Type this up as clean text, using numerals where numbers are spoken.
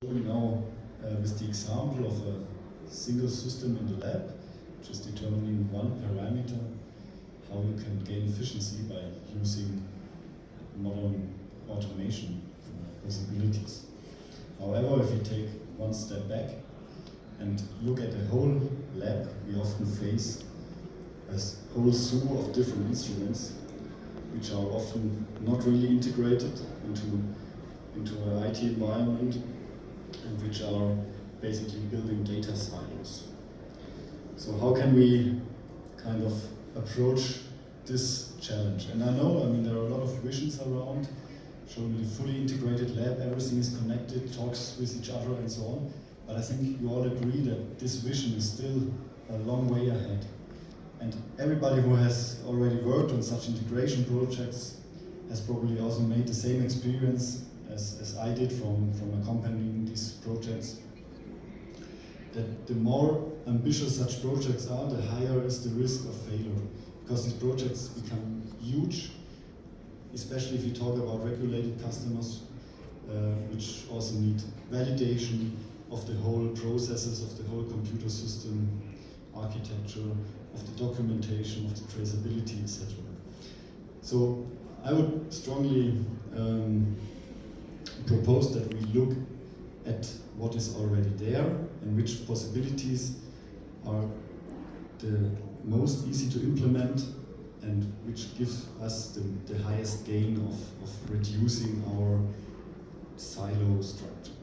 Now, with the example of a single system in the lab, just determining one parameter, how you can gain efficiency by using modern automation possibilities. However, if you take one step back and look at the whole lab, we often face a whole slew of different instruments which are often not really integrated into an IT environment and which are basically building data silos. So how can we kind of approach this challenge? And I know, there are a lot of visions around, showing the fully integrated lab, everything is connected, talks with each other and so on. But I think you all agree that this vision is still a long way ahead. And everybody who has already worked on such integration projects has probably also made the same experience as I did from accompanying these projects. That the more ambitious such projects are, the higher is the risk of failure. Because these projects become huge, especially if you talk about regulated customers, which also need validation of the whole processes, of the whole computer system, architecture, of the documentation, of the traceability, etc. So I would strongly propose that we look at what is already there and which possibilities are the most easy to implement and which gives us the highest gain of reducing our silo structure.